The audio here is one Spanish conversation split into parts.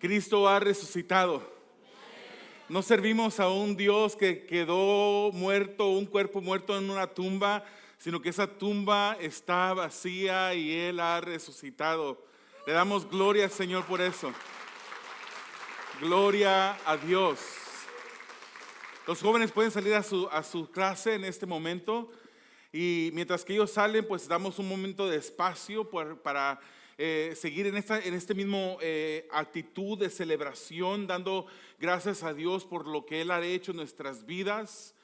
Cristo ha resucitado. No servimos a un Dios que quedó muerto, un cuerpo muerto en una tumba, sino que esa tumba está vacía y Él ha resucitado. Le damos gloria al Señor por eso. Gloria a Dios. Los jóvenes pueden salir a su clase en este momento, y mientras que ellos salen, pues damos un momento de espacio para seguir en este mismo actitud de celebración, dando gracias a Dios por lo que Él ha hecho en nuestras vidas.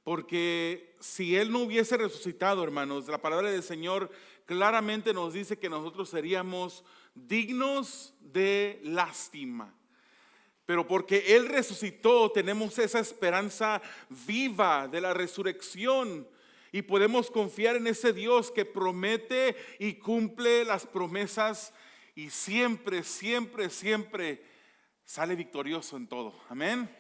Porque si Él no hubiese resucitado, hermanos, la palabra del Señor claramente nos dice que nosotros seríamos dignos de lástima. Pero porque Él resucitó, tenemos esa esperanza viva de la resurrección y podemos confiar en ese Dios que promete y cumple las promesas y siempre, siempre, siempre sale victorioso en todo. Amén.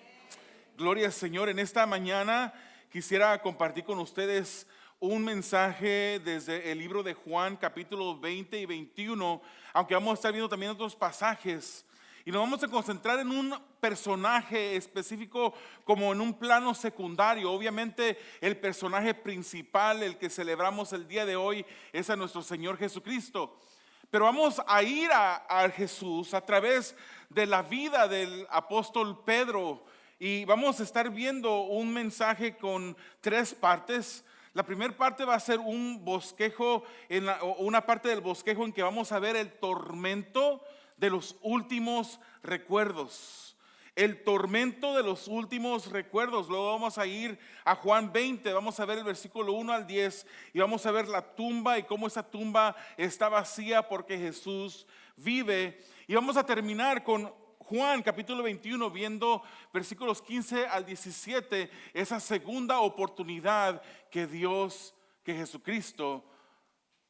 Gloria al Señor. En esta mañana quisiera compartir con ustedes un mensaje desde el libro de Juan, capítulo 20 y 21, aunque vamos a estar viendo también otros pasajes. Y nos vamos a concentrar en un personaje específico como en un plano secundario. Obviamente el personaje principal, el que celebramos el día de hoy, es a nuestro Señor Jesucristo. Pero vamos a ir a Jesús a través de la vida del apóstol Pedro. Y vamos a estar viendo un mensaje con tres partes. La primera parte va a ser un bosquejo, una parte del bosquejo en que vamos a ver el tormento de los últimos recuerdos. El tormento de los últimos recuerdos. Luego vamos a ir a Juan 20, vamos a ver el versículo 1 al 10 y vamos a ver la tumba y cómo esa tumba está vacía porque Jesús vive. Y vamos a terminar con Juan capítulo 21 viendo versículos 15 al 17, esa segunda oportunidad que Jesucristo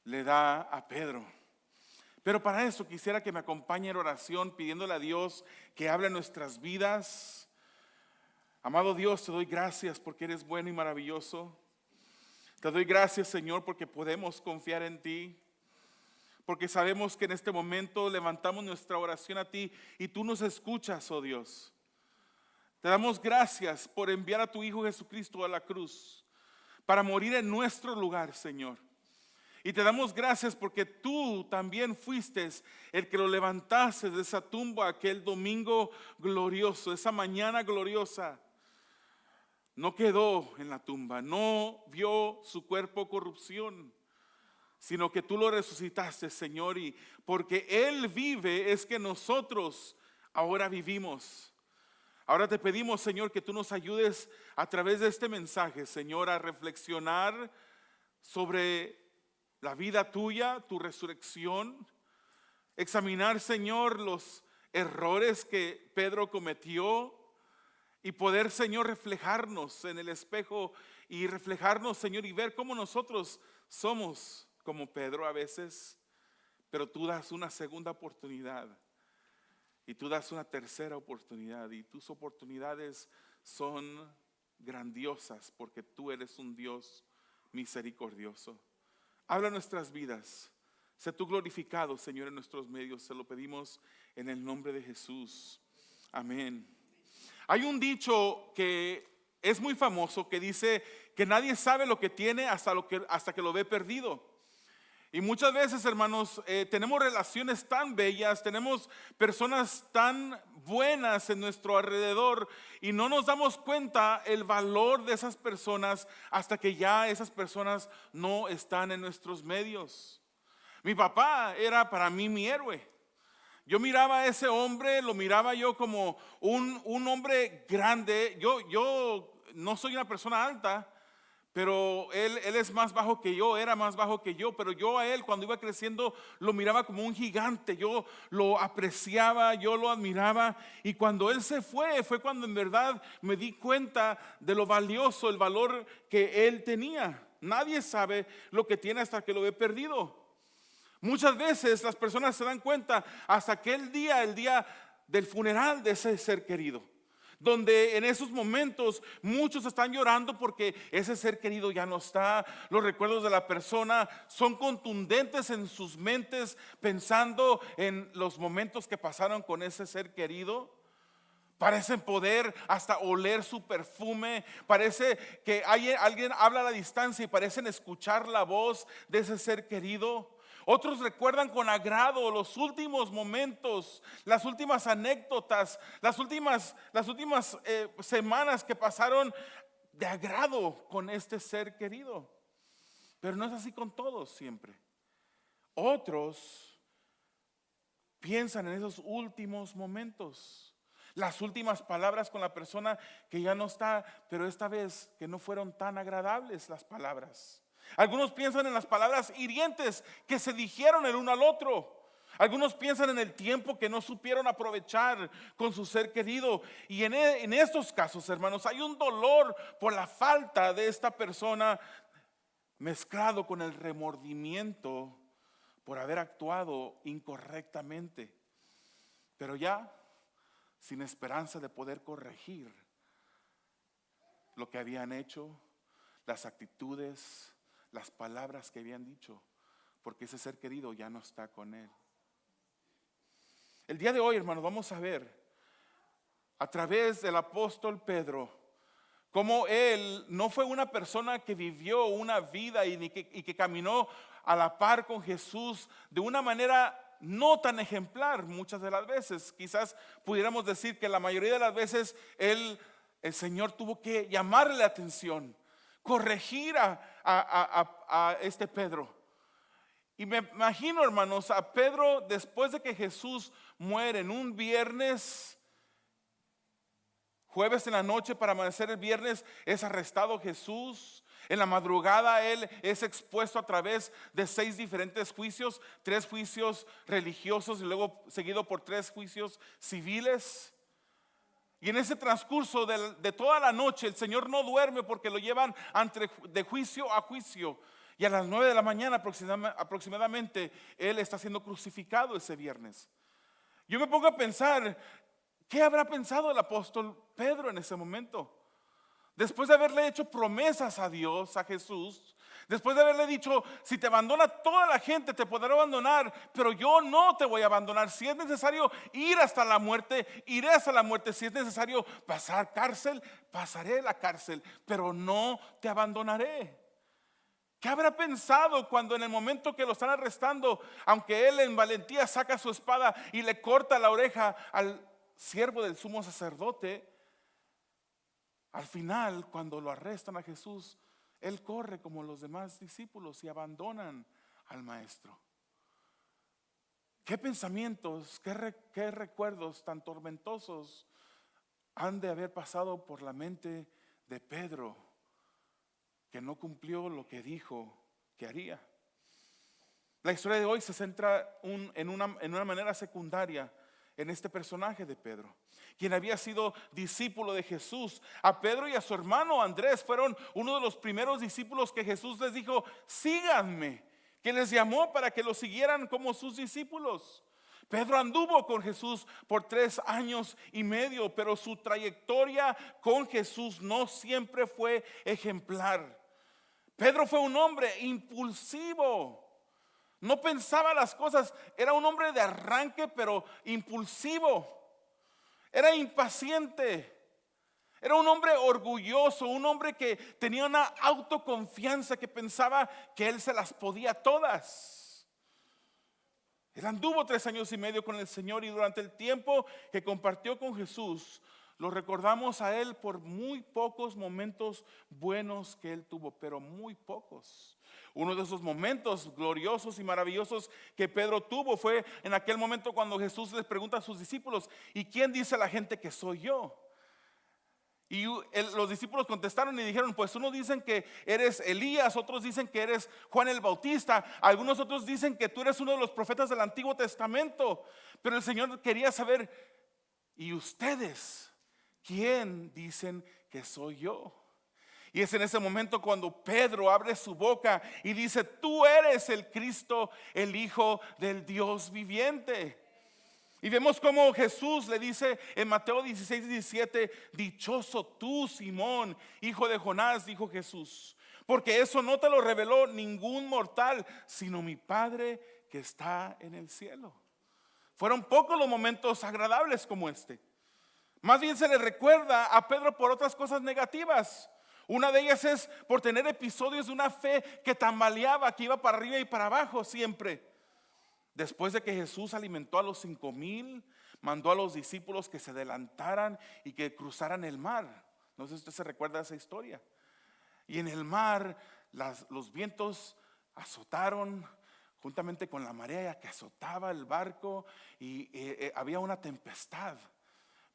le da a Pedro. Pero para eso quisiera que me acompañe en oración pidiéndole a Dios que hable en nuestras vidas. Amado Dios, te doy gracias porque eres bueno y maravilloso. Te doy gracias, Señor, porque podemos confiar en ti. Porque sabemos que en este momento levantamos nuestra oración a ti y tú nos escuchas, oh Dios. Te damos gracias por enviar a tu Hijo Jesucristo a la cruz para morir en nuestro lugar, Señor. Y te damos gracias porque tú también fuiste el que lo levantaste de esa tumba aquel domingo glorioso, esa mañana gloriosa. No quedó en la tumba, no vio su cuerpo corrupción, sino que tú lo resucitaste, Señor. Y porque Él vive es que nosotros ahora vivimos. Ahora te pedimos, Señor, que tú nos ayudes a través de este mensaje, Señor, a reflexionar sobre la vida tuya, tu resurrección. Examinar, Señor, los errores que Pedro cometió y poder, Señor, reflejarnos en el espejo y reflejarnos, Señor, y ver cómo nosotros somos como Pedro a veces, pero tú das una segunda oportunidad y tú das una tercera oportunidad y tus oportunidades son grandiosas porque tú eres un Dios misericordioso. Habla nuestras vidas. Sé tú glorificado, Señor, en nuestros medios. Se lo pedimos en el nombre de Jesús. Amén. Hay un dicho que es muy famoso que dice que nadie sabe lo que tiene hasta que lo ve perdido. Y muchas veces, hermanos, tenemos relaciones tan bellas, tenemos personas tan buenas en nuestro alrededor y no nos damos cuenta el valor de esas personas hasta que ya esas personas no están en nuestros medios. Mi papá era para mí mi héroe. Yo miraba a ese hombre, lo miraba yo como un hombre grande. Yo no soy una persona alta, pero él es más bajo que yo, era más bajo que yo, pero yo a él cuando iba creciendo lo miraba como un gigante, yo lo apreciaba, yo lo admiraba, y cuando él se fue cuando en verdad me di cuenta de lo valioso, el valor que él tenía. Nadie sabe lo que tiene hasta que lo ve perdido. Muchas veces las personas se dan cuenta hasta aquel día, el día del funeral de ese ser querido. donde en esos momentos muchos están llorando porque ese ser querido ya no está. Los recuerdos de la persona son contundentes en sus mentes, pensando en los momentos que pasaron con ese ser querido. Parecen poder hasta oler su perfume. Parece que alguien habla a la distancia y parecen escuchar la voz de ese ser querido. Otros recuerdan con agrado los últimos momentos, las últimas anécdotas, las últimas semanas que pasaron de agrado con este ser querido. Pero no es así con todos siempre. Otros piensan en esos últimos momentos, las últimas palabras con la persona que ya no está, pero esta vez que no fueron tan agradables las palabras. Algunos piensan en las palabras hirientes que se dijeron el uno al otro. Algunos piensan en el tiempo que no supieron aprovechar con su ser querido. Y en estos casos, hermanos, hay un dolor por la falta de esta persona mezclado con el remordimiento por haber actuado incorrectamente, pero ya sin esperanza de poder corregir lo que habían hecho, las actitudes, las palabras que habían dicho, porque ese ser querido ya no está con él. El día de hoy, hermanos, vamos a ver a través del apóstol Pedro cómo él no fue una persona que vivió una vida y que caminó a la par con Jesús de una manera no tan ejemplar. Muchas de las veces, quizás pudiéramos decir que la mayoría de las veces el Señor tuvo que llamarle la atención, corregir a este Pedro. Y me imagino, hermanos, a Pedro después de que Jesús muere en un viernes, jueves en la noche para amanecer el viernes, es arrestado Jesús. En la madrugada él es expuesto a través de 6 diferentes juicios, 3 juicios religiosos y luego seguido por 3 juicios civiles. Y en ese transcurso de toda la noche el Señor no duerme porque lo llevan de juicio a juicio. Y a las 9 de la mañana aproximadamente él está siendo crucificado ese viernes. Yo me pongo a pensar, ¿qué habrá pensado el apóstol Pedro en ese momento? Después de haberle hecho promesas a Dios, a Jesús, después de haberle dicho, si te abandona toda la gente te podrá abandonar, pero yo no te voy a abandonar. Si es necesario ir hasta la muerte, iré hasta la muerte. Si es necesario pasar cárcel, pasaré la cárcel, pero no te abandonaré. ¿Qué habrá pensado cuando en el momento que lo están arrestando, aunque él en valentía saca su espada y le corta la oreja al siervo del sumo sacerdote? Al final, cuando lo arrestan a Jesús, él corre como los demás discípulos y abandonan al maestro. ¿Qué pensamientos, qué recuerdos tan tormentosos han de haber pasado por la mente de Pedro, que no cumplió lo que dijo que haría? La historia de hoy se centra en una manera secundaria en este personaje de Pedro, quien había sido discípulo de Jesús. A Pedro y a su hermano Andrés fueron uno de los primeros discípulos que Jesús les dijo, síganme, que les llamó para que lo siguieran como sus discípulos. Pedro anduvo con Jesús por 3 años y medio, pero su trayectoria con Jesús no siempre fue ejemplar. Pedro fue un hombre impulsivo. No pensaba las cosas, era un hombre de arranque, pero impulsivo. Era impaciente. Era un hombre orgulloso, un hombre que tenía una autoconfianza, que pensaba que él se las podía todas. Él anduvo 3 años y medio con el Señor y durante el tiempo que compartió con Jesús, lo recordamos a él por muy pocos momentos buenos que él tuvo, pero muy pocos. Uno de esos momentos gloriosos y maravillosos que Pedro tuvo fue en aquel momento cuando Jesús les pregunta a sus discípulos, ¿y quién dice la gente que soy yo? Y los discípulos contestaron y dijeron, pues unos dicen que eres Elías, otros dicen que eres Juan el Bautista, algunos otros dicen que tú eres uno de los profetas del Antiguo Testamento. Pero el Señor quería saber, ¿y ustedes quién dicen que soy yo? Y es en ese momento cuando Pedro abre su boca y dice, tú eres el Cristo, el Hijo del Dios viviente. Y vemos como Jesús le dice en Mateo 16:17: dichoso tú, Simón, hijo de Jonás, dijo Jesús, porque eso no te lo reveló ningún mortal, sino mi Padre que está en el cielo. Fueron pocos los momentos agradables como este. Más bien se le recuerda a Pedro por otras cosas negativas. Una de ellas es por tener episodios de una fe que tambaleaba, que iba para arriba y para abajo siempre. Después de que Jesús alimentó a los 5,000, mandó a los discípulos que se adelantaran y que cruzaran el mar. No sé si usted se recuerda de esa historia. Y en el mar los vientos azotaron juntamente con la marea que azotaba el barco, y había una tempestad.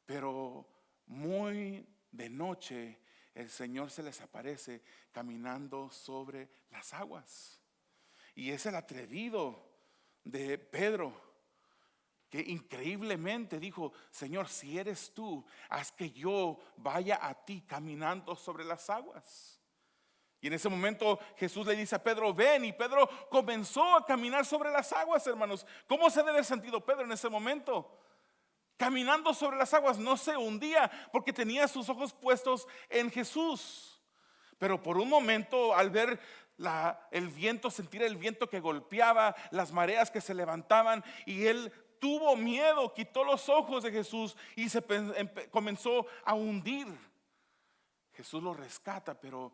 Pero muy de noche el Señor se les aparece caminando sobre las aguas. Y es el atrevido de Pedro que increíblemente dijo: Señor, si eres tú, haz que yo vaya a ti caminando sobre las aguas. Y en ese momento Jesús le dice a Pedro: ven. Y Pedro comenzó a caminar sobre las aguas, hermanos. ¿Cómo se debe haber sentido Pedro en ese momento? Caminando sobre las aguas, no se hundía porque tenía sus ojos puestos en Jesús. Pero por un momento, al ver el viento, sentir el viento que golpeaba, las mareas que se levantaban, y él tuvo miedo, quitó los ojos de Jesús y se comenzó a hundir. Jesús lo rescata, pero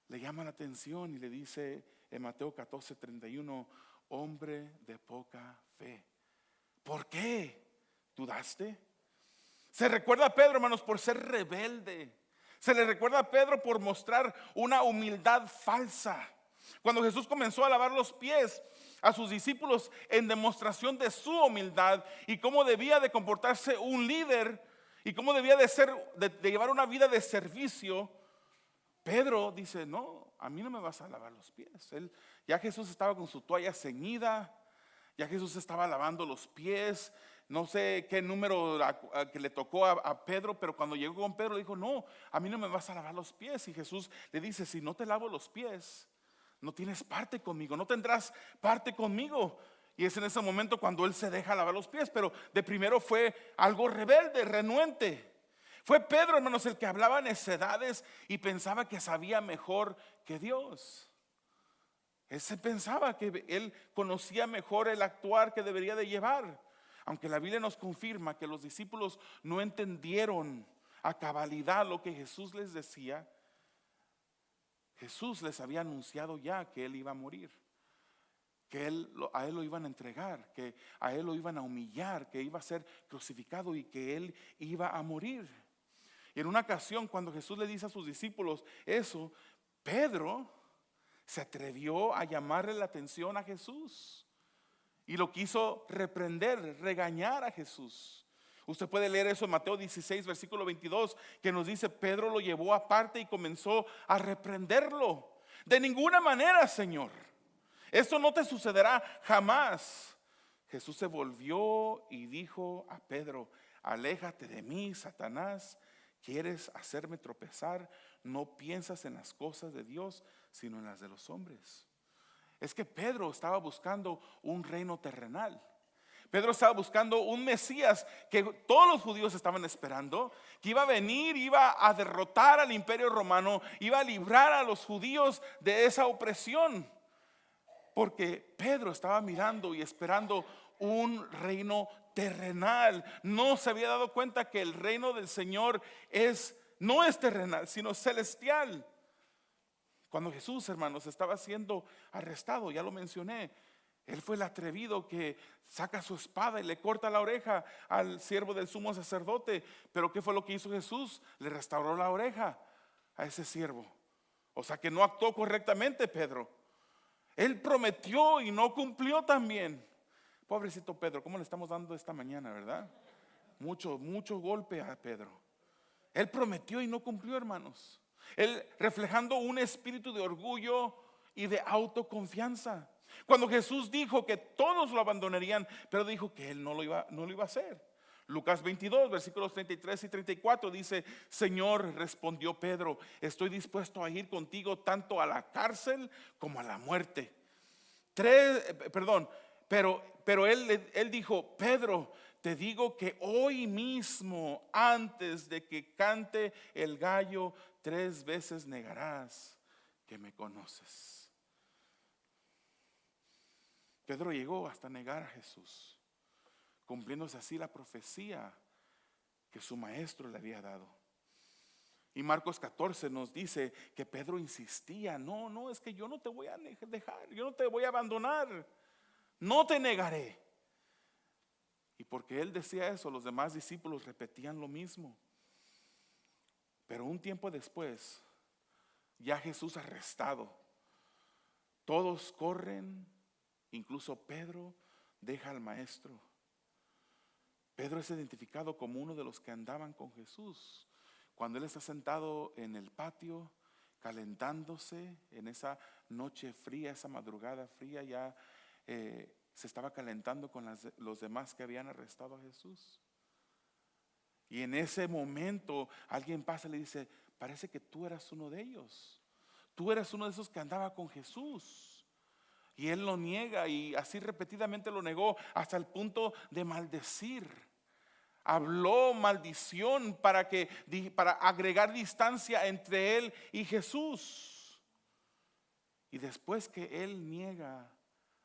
le llama la atención y le dice en Mateo 14:31: hombre de poca fe, ¿por qué dudaste? Se recuerda a Pedro, hermanos, por ser rebelde. Se le recuerda a Pedro por mostrar una humildad falsa. Cuando Jesús comenzó a lavar los pies a sus discípulos en demostración de su humildad y cómo debía de comportarse un líder y cómo debía de ser, de llevar una vida de servicio, Pedro dice: no, a mí no me vas a lavar los pies. Ya Jesús estaba con su toalla ceñida, ya Jesús estaba lavando los pies. No sé qué número que le tocó a Pedro, pero cuando llegó con Pedro le dijo: no, a mí no me vas a lavar los pies. Y Jesús le dice: si no te lavo los pies, no tienes parte conmigo, no tendrás parte conmigo. Y es en ese momento cuando él se deja lavar los pies. Pero de primero fue algo rebelde, renuente. Fue Pedro, hermanos, el que hablaba necedades y pensaba que sabía mejor que Dios. Él se pensaba que él conocía mejor el actuar que debería de llevar. Aunque la Biblia nos confirma que los discípulos no entendieron a cabalidad lo que Jesús les decía, Jesús les había anunciado ya que él iba a morir, que a él lo iban a entregar, que a él lo iban a humillar, que iba a ser crucificado y que él iba a morir. Y en una ocasión, cuando Jesús le dice a sus discípulos eso, Pedro se atrevió a llamarle la atención a Jesús y lo quiso reprender, regañar a Jesús. Usted puede leer eso en Mateo 16, versículo 22, que nos dice: Pedro lo llevó aparte y comenzó a reprenderlo. De ninguna manera, Señor, esto no te sucederá jamás. Jesús se volvió y dijo a Pedro: aléjate de mí, Satanás, quieres hacerme tropezar, no piensas en las cosas de Dios, sino en las de los hombres. Es que Pedro estaba buscando un reino terrenal. Pedro estaba buscando un Mesías que todos los judíos estaban esperando, que iba a venir, iba a derrotar al imperio romano, iba a librar a los judíos de esa opresión. Porque Pedro estaba mirando y esperando un reino terrenal. No se había dado cuenta que el reino del Señor no es terrenal, sino celestial. Cuando Jesús, hermanos, estaba siendo arrestado, ya lo mencioné, él fue el atrevido que saca su espada y le corta la oreja al siervo del sumo sacerdote. Pero ¿qué fue lo que hizo Jesús? Le restauró la oreja a ese siervo. O sea que no actuó correctamente Pedro. Él prometió y no cumplió también. Pobrecito Pedro, ¿cómo le estamos dando esta mañana, verdad? Mucho golpe a Pedro. Él prometió y no cumplió, hermanos. Él reflejando un espíritu de orgullo y de autoconfianza. Cuando Jesús dijo que todos lo abandonarían, pero dijo que él no lo iba a hacer. Lucas 22, versículos 33 y 34 dice: Señor, respondió Pedro, estoy dispuesto a ir contigo tanto a la cárcel como a la muerte. Pero él dijo: Pedro, te digo que hoy mismo, antes de que cante el gallo, 3 veces negarás que me conoces. Pedro llegó hasta negar a Jesús, cumpliéndose así la profecía que su maestro le había dado. Y Marcos 14 nos dice que Pedro insistía: no, es que yo no te voy a dejar, yo no te voy a abandonar, no te negaré. Y porque él decía eso, los demás discípulos repetían lo mismo. Pero un tiempo después, ya Jesús arrestado, todos corren, incluso Pedro deja al maestro. Pedro es identificado como uno de los que andaban con Jesús. Cuando él está sentado en el patio, calentándose en esa noche fría, esa madrugada fría, ya se estaba calentando con los demás que habían arrestado a Jesús. Y en ese momento alguien pasa y le dice: parece que tú eras uno de ellos, tú eras uno de esos que andaba con Jesús. Y él lo niega, y así repetidamente lo negó hasta el punto de maldecir. Habló maldición para agregar distancia entre él y Jesús. Y después que él niega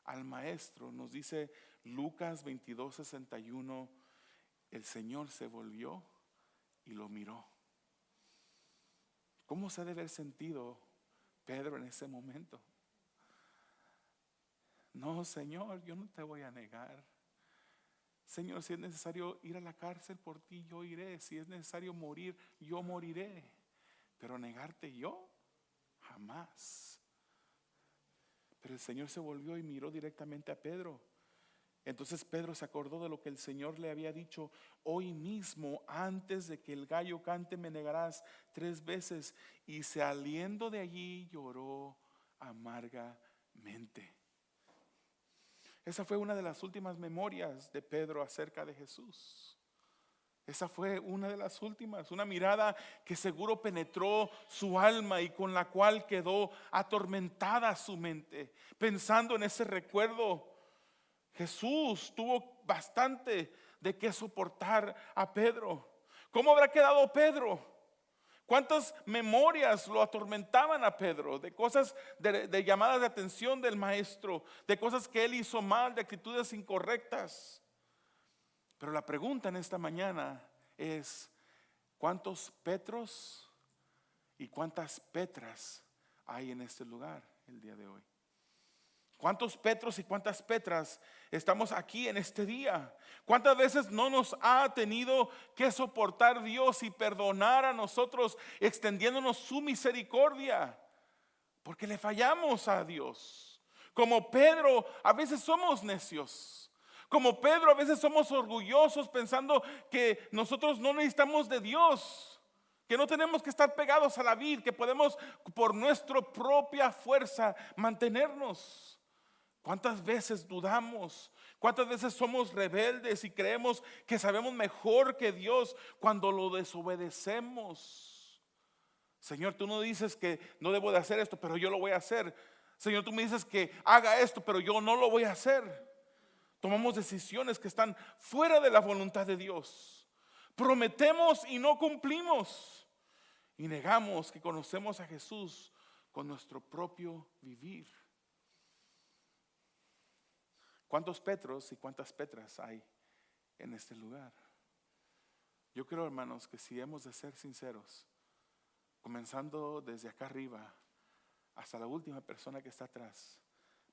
al maestro, nos dice Lucas 22:61, el Señor se volvió y lo miró. ¿Cómo se debe haber sentido Pedro en ese momento? No, Señor, yo no te voy a negar. Señor, si es necesario ir a la cárcel por ti, yo iré. Si es necesario morir, yo moriré. Pero negarte yo, jamás. Pero el Señor se volvió y miró directamente a Pedro. Entonces Pedro se acordó de lo que el Señor le había dicho: hoy mismo, antes de que el gallo cante, me negarás 3 veces. Y saliendo de allí lloró amargamente. Esa fue una de las últimas memorias de Pedro acerca de Jesús. Esa fue una de las últimas, una mirada que seguro penetró su alma y con la cual quedó atormentada su mente, pensando en ese recuerdo. Jesús tuvo bastante de qué soportar a Pedro. ¿Cómo habrá quedado Pedro? ¿Cuántas memorias lo atormentaban a Pedro? De cosas, de llamadas de atención del maestro, de cosas que él hizo mal, de actitudes incorrectas. Pero la pregunta en esta mañana es: ¿cuántos Petros y cuántas Petras hay en este lugar el día de hoy? ¿Cuántos Petros y cuántas Petras estamos aquí en este día? ¿Cuántas veces no nos ha tenido que soportar Dios y perdonar a nosotros, extendiéndonos su misericordia? Porque le fallamos a Dios. Como Pedro, a veces somos necios. Como Pedro, a veces somos orgullosos, pensando que nosotros no necesitamos de Dios, que no tenemos que estar pegados a la vid, que podemos por nuestra propia fuerza mantenernos. ¿Cuántas veces dudamos? ¿Cuántas veces somos rebeldes y creemos que sabemos mejor que Dios cuando lo desobedecemos? Señor, tú no dices que no debo de hacer esto, pero yo lo voy a hacer. Señor, tú me dices que haga esto, pero yo no lo voy a hacer. Tomamos decisiones que están fuera de la voluntad de Dios. Prometemos y no cumplimos. Y negamos que conocemos a Jesús con nuestro propio vivir. ¿Cuántos Petros y cuántas Petras hay en este lugar? Yo creo, hermanos, que si hemos de ser sinceros, comenzando desde acá arriba hasta la última persona que está atrás,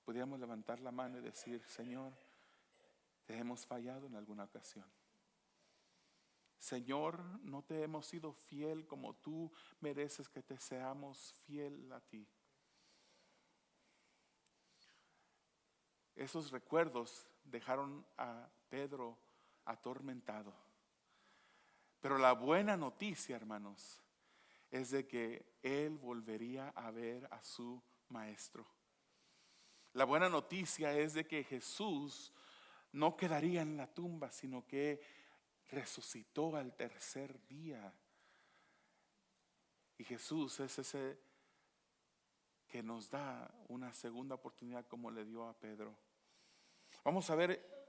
podríamos levantar la mano y decir: Señor, te hemos fallado en alguna ocasión. Señor, no te hemos sido fiel como tú mereces que te seamos fiel a ti. Esos recuerdos dejaron a Pedro atormentado. Pero la buena noticia, hermanos, es de que él volvería a ver a su maestro. La buena noticia es de que Jesús no quedaría en la tumba, sino que resucitó al 3er día. Y Jesús es ese que nos da una segunda oportunidad, como le dio a Pedro. Vamos a ver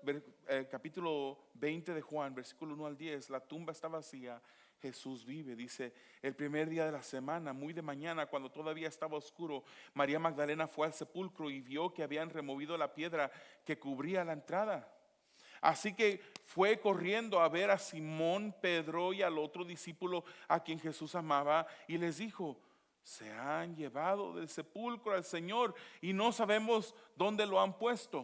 capítulo 20 de Juan, versículo 1 al 10. La tumba está vacía, Jesús vive. Dice: el primer día de la semana, muy de mañana, cuando todavía estaba oscuro, María Magdalena fue al sepulcro y vio que habían removido la piedra que cubría la entrada. Así que fue corriendo a ver a Simón, Pedro y al otro discípulo a quien Jesús amaba, y les dijo: se han llevado del sepulcro al Señor y no sabemos dónde lo han puesto.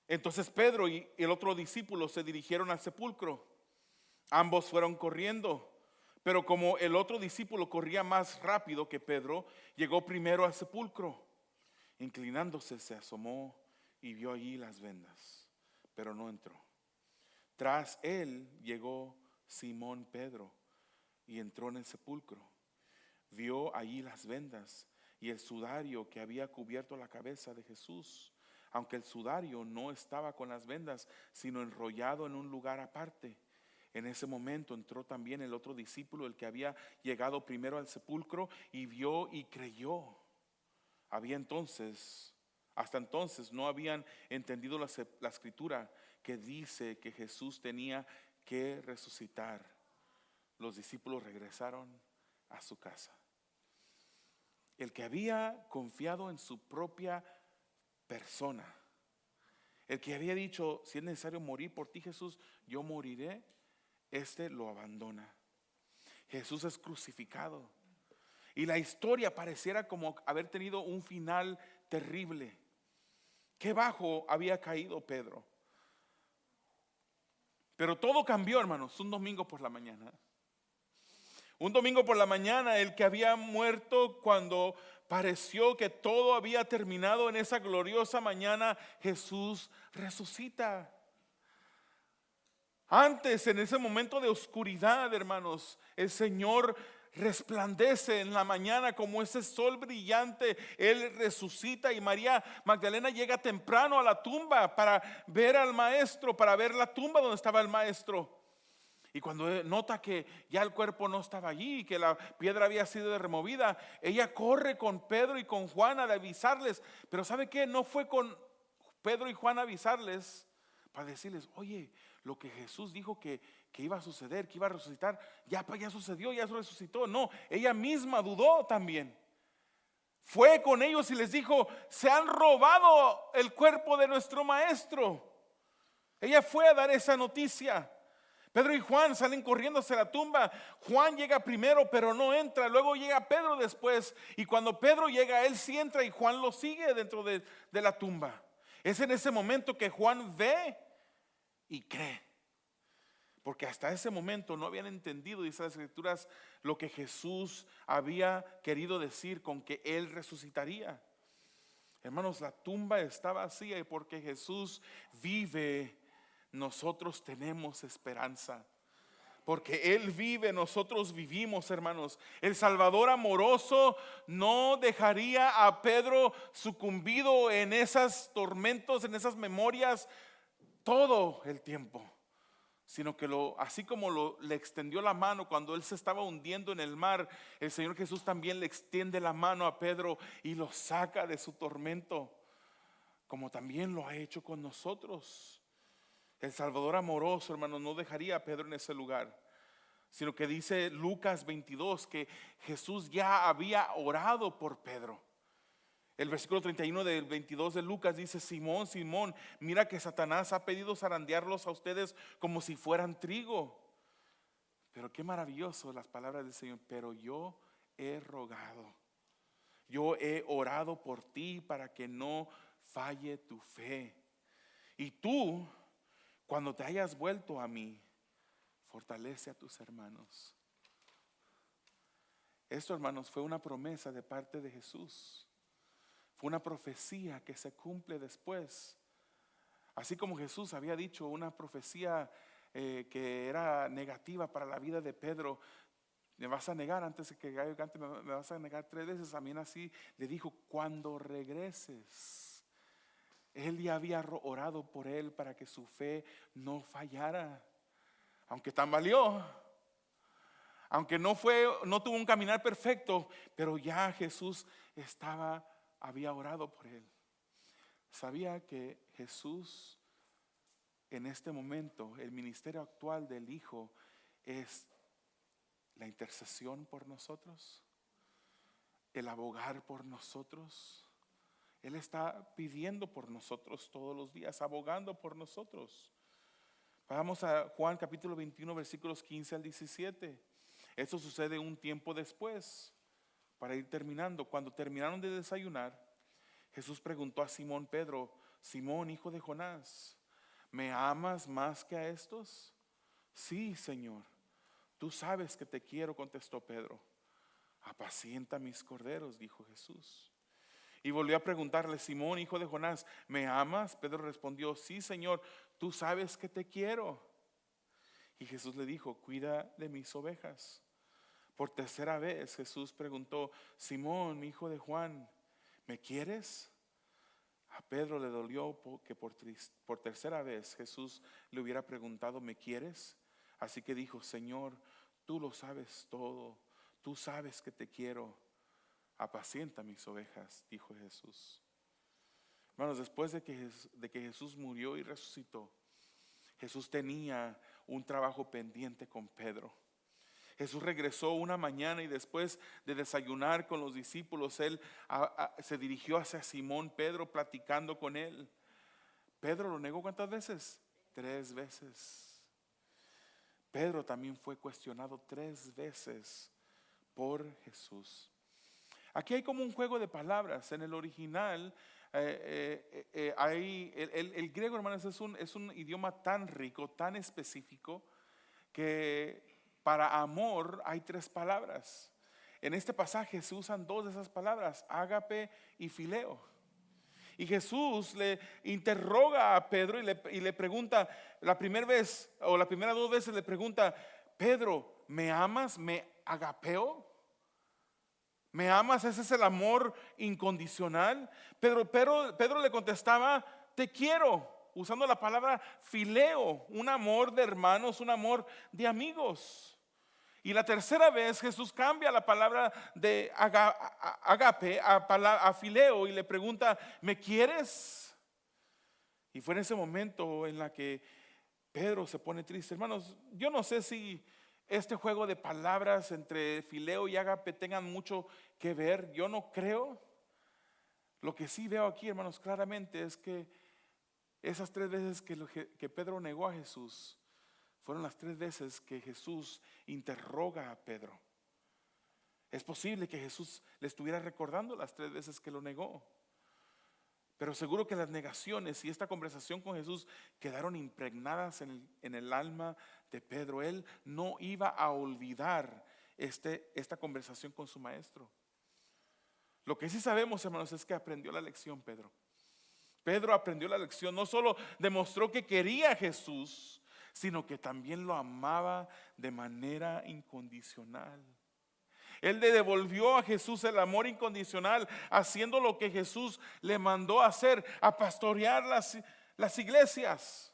Entonces Pedro y el otro discípulo se dirigieron al sepulcro. Ambos fueron corriendo, pero como el otro discípulo corría más rápido que Pedro, llegó primero al sepulcro. Inclinándose, se asomó y vio allí las vendas, pero no entró. Tras él llegó Simón Pedro y entró en el sepulcro. Vio allí las vendas y el sudario que había cubierto la cabeza de Jesús, aunque el sudario no estaba con las vendas, sino enrollado en un lugar aparte. En ese momento entró también el otro discípulo, el que había llegado primero al sepulcro, y vio y creyó. Hasta entonces no habían entendido la escritura que dice que Jesús tenía que resucitar. Los discípulos regresaron a su casa. El que había confiado en su propia persona, el que había dicho: si es necesario morir por ti, Jesús, yo moriré, este lo abandona. Jesús es crucificado y la historia pareciera como haber tenido un final terrible. Qué bajo había caído Pedro. Pero todo cambió, hermanos, un domingo por la mañana. Un domingo por la mañana, el que había muerto cuando pareció que todo había terminado, en esa gloriosa mañana Jesús resucita. Antes, en ese momento de oscuridad, hermanos, el Señor resplandece en la mañana como ese sol brillante. Él resucita y María Magdalena llega temprano a la tumba para ver al maestro, para ver la tumba donde estaba el maestro. Y cuando nota que ya el cuerpo no estaba allí, que la piedra había sido removida, ella corre con Pedro y con Juan a avisarles. Pero ¿sabe qué? No fue con Pedro y Juan a avisarles para decirles: oye, lo que Jesús dijo que iba a suceder, que iba a resucitar, ya sucedió, ya resucitó. No, ella misma dudó también. Fue con ellos y les dijo: se han robado el cuerpo de nuestro maestro. Ella fue a dar esa noticia. Pedro y Juan salen corriendo hacia la tumba. Juan llega primero, pero no entra. Luego llega Pedro después. Y cuando Pedro llega, él sí entra y Juan lo sigue dentro de la tumba. Es en ese momento que Juan ve y cree. Porque hasta ese momento no habían entendido, dice las escrituras, lo que Jesús había querido decir con que él resucitaría. Hermanos, la tumba está vacía y porque Jesús vive, nosotros tenemos esperanza. Porque Él vive, nosotros vivimos, hermanos. El Salvador amoroso no dejaría a Pedro sucumbido en esos tormentos, en esas memorias todo el tiempo, sino que así como le extendió la mano cuando él se estaba hundiendo en el mar, el Señor Jesús también le extiende la mano a Pedro y lo saca de su tormento, como también lo ha hecho con nosotros. El Salvador amoroso, hermanos, no dejaría a Pedro en ese lugar, sino que dice Lucas 22 que Jesús ya había orado por Pedro. El versículo 31 del 22 de Lucas dice: Simón, Simón, mira que Satanás ha pedido zarandearlos a ustedes como si fueran trigo. Pero qué maravilloso las palabras del Señor. Pero yo he rogado, yo he orado por ti para que no falle tu fe. Y tú, cuando te hayas vuelto a mí, fortalece a tus hermanos. Esto, hermanos, fue una promesa de parte de Jesús. Fue una profecía que se cumple después. Así como Jesús había dicho una profecía que era negativa para la vida de Pedro: me vas a negar antes de que gallo cante, me vas a negar 3 veces. También así le dijo: cuando regreses. Él ya había orado por él para que su fe no fallara, aunque tambaleó, Aunque no tuvo un caminar perfecto, pero ya Jesús había orado por él. Sabía que Jesús, en este momento, el ministerio actual del Hijo es la intercesión por nosotros, el abogar por nosotros. Él está pidiendo por nosotros todos los días, abogando por nosotros. Vamos a Juan capítulo 21, versículos 15 al 17. Esto sucede un tiempo después, para ir terminando. Cuando terminaron de desayunar, Jesús preguntó a Simón Pedro: Simón, hijo de Jonás, ¿me amas más que a estos? Sí, Señor, tú sabes que te quiero, contestó Pedro. Apacienta mis corderos, dijo Jesús. Y volvió a preguntarle: Simón, hijo de Jonás, ¿me amas? Pedro respondió: sí, Señor, tú sabes que te quiero. Y Jesús le dijo: cuida de mis ovejas. Por tercera vez Jesús preguntó: Simón, hijo de Juan, ¿me quieres? A Pedro le dolió que por tercera vez Jesús le hubiera preguntado: ¿me quieres? Así que dijo: Señor, tú lo sabes todo, tú sabes que te quiero. Apacienta mis ovejas, dijo Jesús. Hermanos, después de que Jesús murió y resucitó, Jesús tenía un trabajo pendiente con Pedro. Jesús regresó una mañana y después de desayunar con los discípulos, él se dirigió hacia Simón Pedro, platicando con él. Pedro lo negó, ¿cuántas veces? 3 veces. Pedro también fue cuestionado 3 veces por Jesús. Aquí hay como un juego de palabras. En el original el griego, hermanos, es un idioma tan rico, tan específico, que para amor hay 3 palabras. En este pasaje se usan 2 de esas palabras: ágape y fileo. Y Jesús le interroga a Pedro y le pregunta la primera vez, o la primera 2 veces le pregunta: Pedro, ¿me amas? ¿Me agapeo? ¿Me amas? Ese es el amor incondicional. Pedro le contestaba: te quiero, usando la palabra fileo, un amor de hermanos, un amor de amigos. Y la tercera vez Jesús cambia la palabra de agape a fileo y le pregunta: ¿me quieres? Y fue en ese momento en la que Pedro se pone triste. Hermanos, yo no sé si este juego de palabras entre fileo y ágape tengan mucho que ver. Yo no creo. Lo que sí veo aquí, hermanos, claramente es que esas 3 veces que Pedro negó a Jesús fueron las 3 veces que Jesús interroga a Pedro. Es posible que Jesús le estuviera recordando las 3 veces que lo negó, pero seguro que las negaciones y esta conversación con Jesús quedaron impregnadas en el alma de Pedro. Él no iba a olvidar esta conversación con su maestro. Lo que sí sabemos, hermanos, es que aprendió la lección Pedro. Pedro aprendió la lección. No solo demostró que quería a Jesús, sino que también lo amaba de manera incondicional. Él le devolvió a Jesús el amor incondicional, haciendo lo que Jesús le mandó a hacer: a pastorear las iglesias.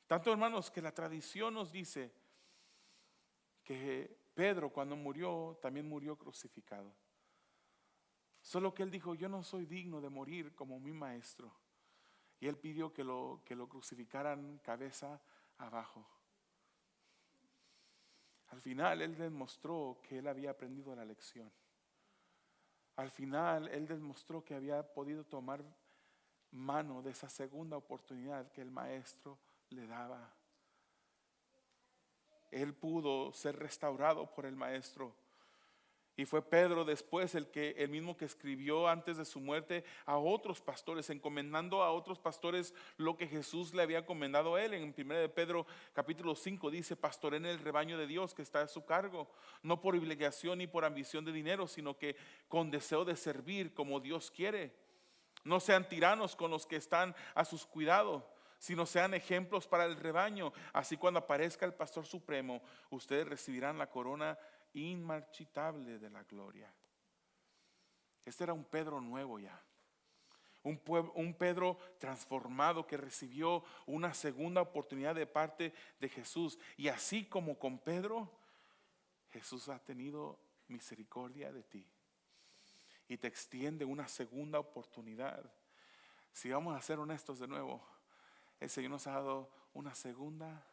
Tanto, hermanos, que la tradición nos dice que Pedro, cuando murió, también murió crucificado. Solo que él dijo: yo no soy digno de morir como mi maestro. Y él pidió que lo crucificaran cabeza abajo. Al final él demostró que él había aprendido la lección. Al final él demostró que había podido tomar mano de esa segunda oportunidad que el maestro le daba. Él pudo ser restaurado por el maestro. Y fue Pedro después el mismo que escribió antes de su muerte a otros pastores, encomendando a otros pastores lo que Jesús le había encomendado a él. En 1 de Pedro capítulo 5 dice: pastoreen el rebaño de Dios que está a su cargo, no por obligación ni por ambición de dinero, sino que con deseo de servir como Dios quiere. No sean tiranos con los que están a sus cuidados, sino sean ejemplos para el rebaño. Así, cuando aparezca el pastor supremo, ustedes recibirán la corona inmarchitable de la gloria. Este era un Pedro nuevo ya, Un Pedro transformado que recibió una segunda oportunidad de parte de Jesús. Y así como con Pedro, Jesús ha tenido misericordia de ti y te extiende una segunda oportunidad. Si vamos a ser honestos de nuevo, el Señor nos ha dado una segunda,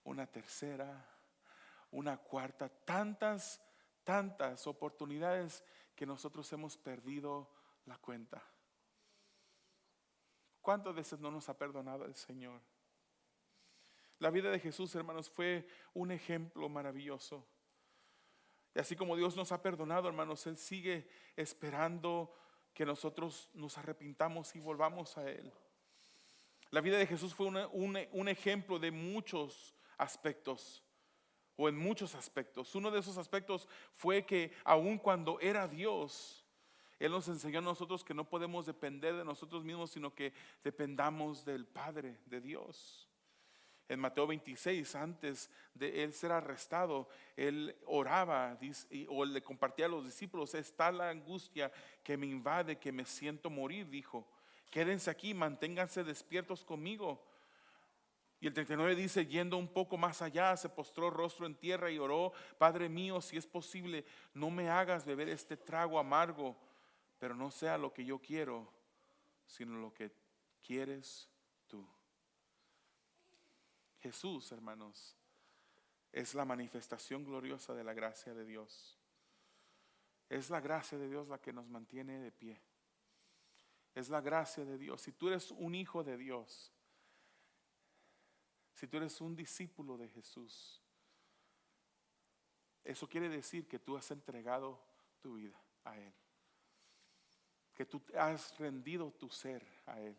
una tercera, una cuarta, tantas oportunidades que nosotros hemos perdido la cuenta. ¿Cuántas veces no nos ha perdonado el Señor? La vida de Jesús, hermanos, fue un ejemplo maravilloso. Y así como Dios nos ha perdonado, hermanos, Él sigue esperando que nosotros nos arrepintamos y volvamos a Él. La vida de Jesús fue un ejemplo de muchos aspectos, o en muchos aspectos. Uno de esos aspectos fue que aun cuando era Dios, Él nos enseñó a nosotros que no podemos depender de nosotros mismos, sino que dependamos del Padre, de Dios. En Mateo 26, antes de Él ser arrestado, Él oraba o le compartía a los discípulos: está la angustia que me invade, que me siento morir, dijo. Quédense aquí, manténganse despiertos conmigo. Y el 39 dice: yendo un poco más allá, se postró rostro en tierra y oró: Padre mío, si es posible, no me hagas beber este trago amargo, pero no sea lo que yo quiero, sino lo que quieres tú. Jesús, hermanos, es la manifestación gloriosa de la gracia de Dios. Es la gracia de Dios la que nos mantiene de pie. Es la gracia de Dios. Si tú eres un hijo de Dios, si tú eres un discípulo de Jesús, eso quiere decir que tú has entregado tu vida a Él, que tú has rendido tu ser a Él,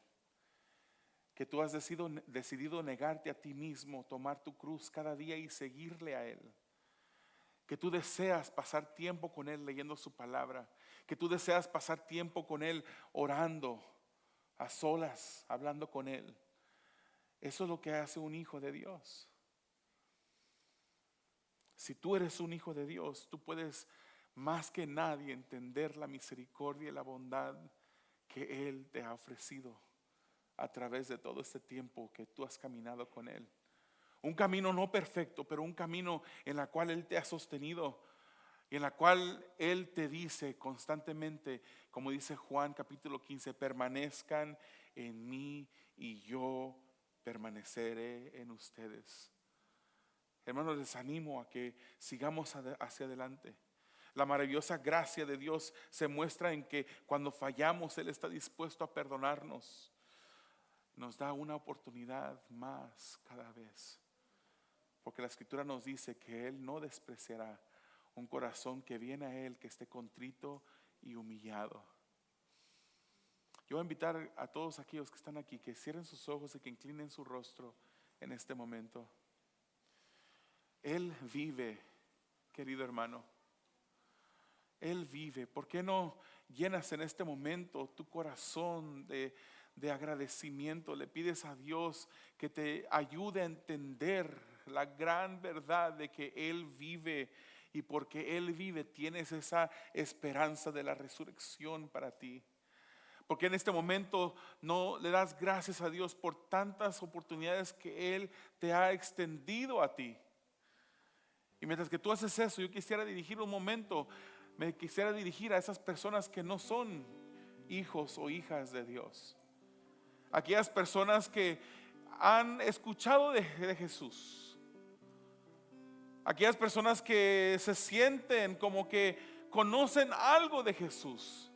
que tú has decidido negarte a ti mismo, tomar tu cruz cada día y seguirle a Él, que tú deseas pasar tiempo con Él leyendo su palabra, que tú deseas pasar tiempo con Él orando a solas, hablando con Él. Eso es lo que hace un hijo de Dios. Si tú eres un hijo de Dios, tú puedes más que nadie entender la misericordia y la bondad que Él te ha ofrecido a través de todo este tiempo que tú has caminado con Él. Un camino no perfecto, pero un camino en la cual Él te ha sostenido y en la cual Él te dice constantemente, como dice Juan capítulo 15, permanezcan en mí y yo permaneceré en ustedes. Hermanos, les animo a que sigamos hacia adelante. La maravillosa gracia de Dios se muestra en que cuando fallamos, Él está dispuesto a perdonarnos. Nos da una oportunidad más cada vez. Porque la Escritura nos dice que Él no despreciará un corazón que viene a Él, que esté contrito y humillado. Yo voy a invitar a todos aquellos que están aquí que cierren sus ojos y que inclinen su rostro en este momento. Él vive, querido hermano. Él vive. ¿Por qué no llenas en este momento tu corazón de agradecimiento? Le pides a Dios que te ayude a entender la gran verdad de que Él vive, y porque Él vive tienes esa esperanza de la resurrección para ti. Porque en este momento no le das gracias a Dios por tantas oportunidades que Él te ha extendido a ti. Y mientras que tú haces eso, yo quisiera dirigir un momento, me quisiera dirigir a esas personas que no son hijos o hijas de Dios. Aquellas personas que han escuchado de Jesús. Aquellas personas que se sienten como que conocen algo de Jesús,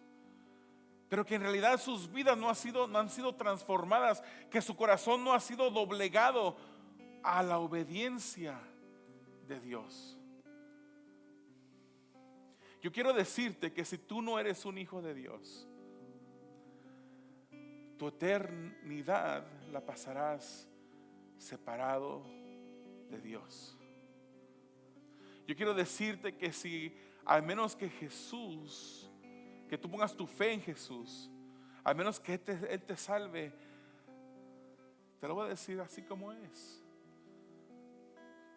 pero que en realidad sus vidas no han sido transformadas, que su corazón no ha sido doblegado a la obediencia de Dios. Yo quiero decirte que si tú no eres un hijo de Dios, tu eternidad la pasarás separado de Dios. Yo quiero decirte que si al menos que Jesús, que tú pongas tu fe en Jesús, al menos que Él te salve, te lo voy a decir así como es.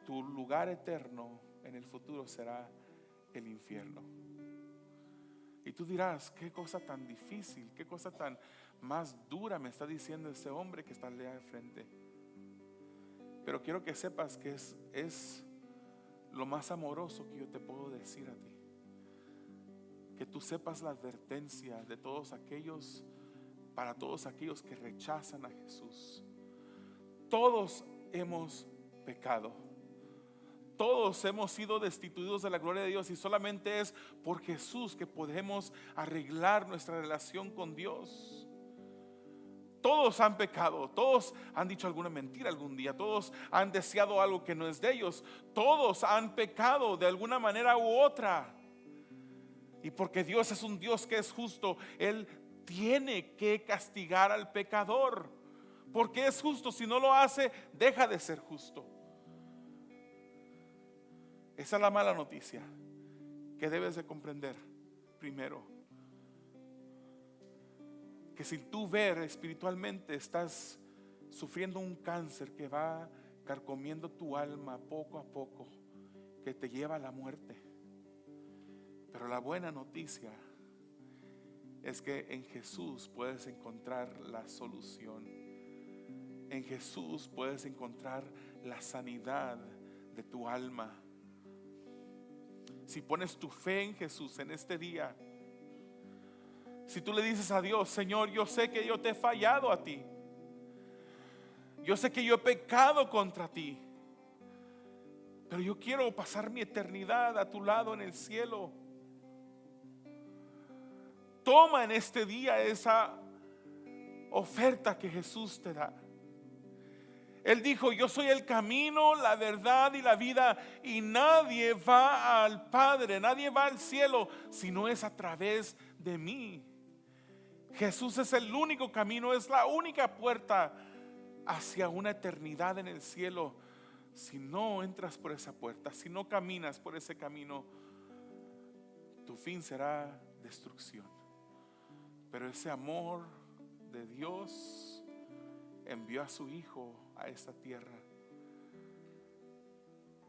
Tu lugar eterno en el futuro será el infierno. Y tú dirás, qué cosa tan difícil, qué cosa tan más dura me está diciendo ese hombre que está allá al frente. Pero quiero que sepas que es lo más amoroso que yo te puedo decir a ti. Que tú sepas la advertencia de todos aquellos, para todos aquellos que rechazan a Jesús. Todos hemos pecado. Todos hemos sido destituidos de la gloria de Dios, y solamente es por Jesús que podemos arreglar nuestra relación con Dios. Todos han pecado, todos han dicho alguna mentira algún día, todos han deseado algo que no es de ellos, todos han pecado de alguna manera u otra. Y porque Dios es un Dios que es justo, Él tiene que castigar al pecador, porque es justo. Si no lo hace, deja de ser justo. Esa es la mala noticia que debes de comprender primero. Que sin tú ver espiritualmente estás sufriendo un cáncer que va carcomiendo tu alma poco a poco, que te lleva a la muerte. Pero la buena noticia es que en Jesús puedes encontrar la solución. En Jesús puedes encontrar la sanidad de tu alma. Si pones tu fe en Jesús en este día, si tú le dices a Dios, Señor, yo sé que yo te he fallado a ti, yo sé que yo he pecado contra ti, pero yo quiero pasar mi eternidad a tu lado en el cielo. Toma en este día esa oferta que Jesús te da. Él dijo, yo soy el camino, la verdad y la vida, y nadie va al Padre, nadie va al cielo si no es a través de mí. Jesús es el único camino, es la única puerta hacia una eternidad en el cielo. Si no entras por esa puerta, si no caminas por ese camino, tu fin será destrucción. Pero ese amor de Dios envió a su Hijo a esta tierra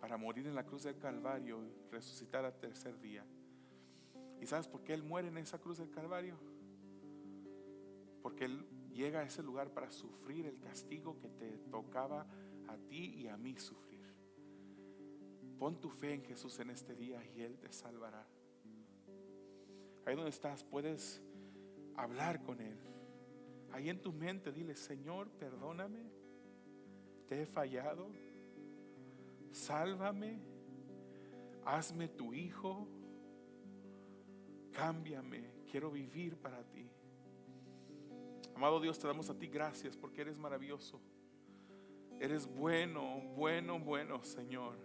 para morir en la cruz del Calvario y resucitar al tercer día. ¿Y sabes por qué Él muere en esa cruz del Calvario? Porque Él llega a ese lugar para sufrir el castigo que te tocaba a ti y a mí sufrir. Pon tu fe en Jesús en este día y Él te salvará. Ahí donde estás puedes hablar con Él. Ahí en tu mente dile, Señor, perdóname, te he fallado, sálvame, hazme tu hijo, cámbiame, quiero vivir para ti. Amado Dios, te damos a ti gracias porque eres maravilloso. Eres bueno, bueno, bueno, Señor.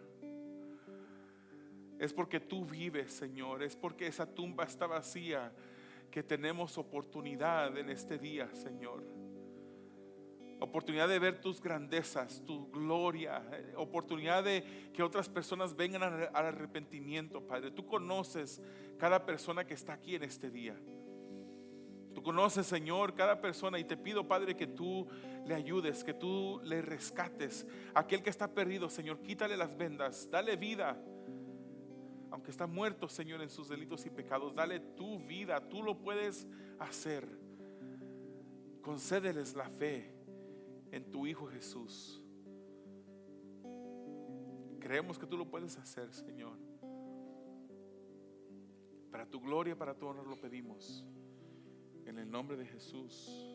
Es porque tú vives, Señor. Es porque esa tumba está vacía que tenemos oportunidad en este día, Señor. Oportunidad de ver tus grandezas, tu gloria. Oportunidad de que otras personas vengan al arrepentimiento, Padre. Tú conoces cada persona que está aquí en este día. Tú conoces, Señor, cada persona, y te pido, Padre, que tú le ayudes, que tú le rescates. Aquel que está perdido, Señor, quítale las vendas, dale vida. Aunque está muerto, Señor, en sus delitos y pecados, dale tu vida, tú lo puedes hacer. Concédeles la fe en tu Hijo Jesús. Creemos que tú lo puedes hacer, Señor. Para tu gloria, para tu honor lo pedimos. En el nombre de Jesús.